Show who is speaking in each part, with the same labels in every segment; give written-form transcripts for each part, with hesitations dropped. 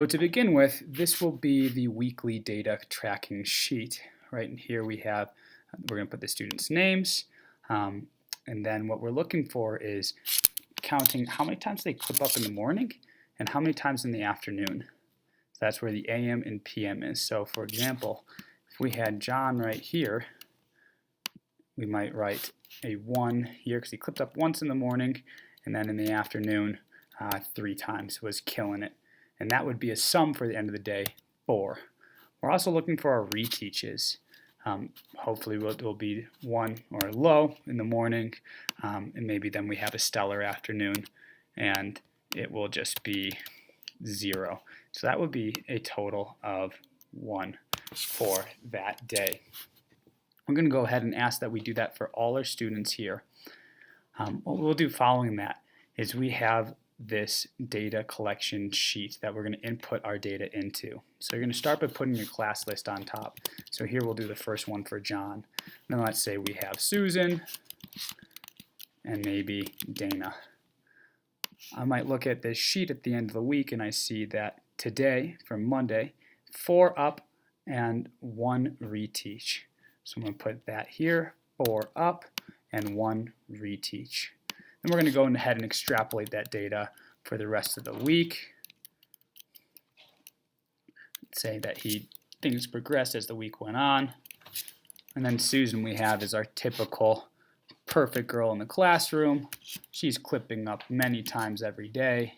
Speaker 1: So to begin with, this will be the weekly data tracking sheet. Right in here we're going to put the students' names, and then what we're looking for is counting how many times they clip up in the morning and how many times in the afternoon. So that's where the AM and PM is. So for example, if we had John right here, we might write a 1 here because he clipped up once in the morning, and then in the afternoon 3 times, was killing it. And that would be a sum for the end of the day, 4. We're also looking for our reteaches. Hopefully it will be 1 or low in the morning, and maybe then we have a stellar afternoon, and it will just be 0. So that would be a total of 1 for that day. I'm going to go ahead and ask that we do that for all our students here. What we'll do following that is we have this data collection sheet that we're going to input our data into. So you're going to start by putting your class list on top. So here we'll do the first one for John. And then let's say we have Susan and maybe Dana. I might look at this sheet at the end of the week and I see that today, for Monday, 4 up and 1 reteach. So I'm going to put that here, 4 up and 1 reteach. Then we're going to go ahead and extrapolate that data for the rest of the week. Say that things progressed as the week went on. And then Susan we have is our typical perfect girl in the classroom. She's clipping up many times every day,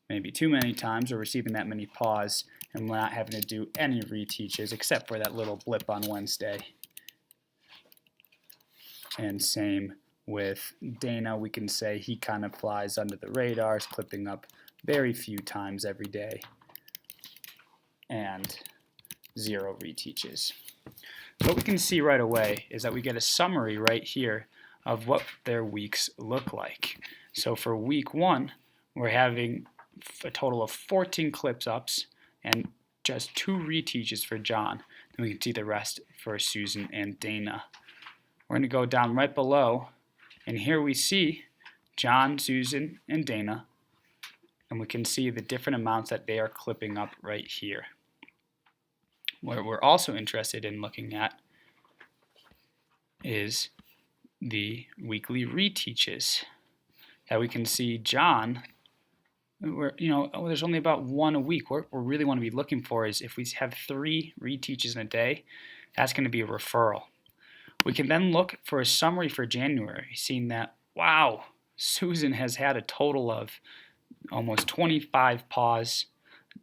Speaker 1: maybe too many times, or receiving that many pause, and we're not having to do any reteaches except for that little blip on Wednesday. And same with Dana, we can say he kind of flies under the radars, clipping up very few times every day, and 0 reteaches. So what we can see right away is that we get a summary right here of what their weeks look like. So for week 1, we're having a total of 14 clips ups and just 2 reteaches for John. And we can see the rest for Susan and Dana. We're going to go down right below, and here we see John, Susan, and Dana, and we can see the different amounts that they are clipping up right here. What we're also interested in looking at is the weekly reteaches. That we can see John, there's only about 1 a week. What we really want to be looking for is if we have 3 reteaches in a day, that's going to be a referral. We can then look for a summary for January, seeing that, wow, Susan has had a total of almost 25 pause.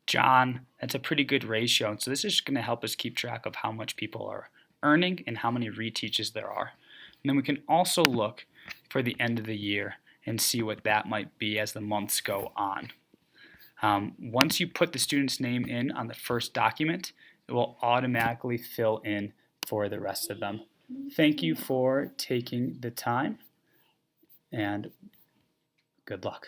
Speaker 1: John, that's a pretty good ratio. And so this is going to help us keep track of how much people are earning and how many reteaches there are. And then we can also look for the end of the year and see what that might be as the months go on. Once you put the student's name in on the first document, it will automatically fill in for the rest of them. Thank you for taking the time, and good luck.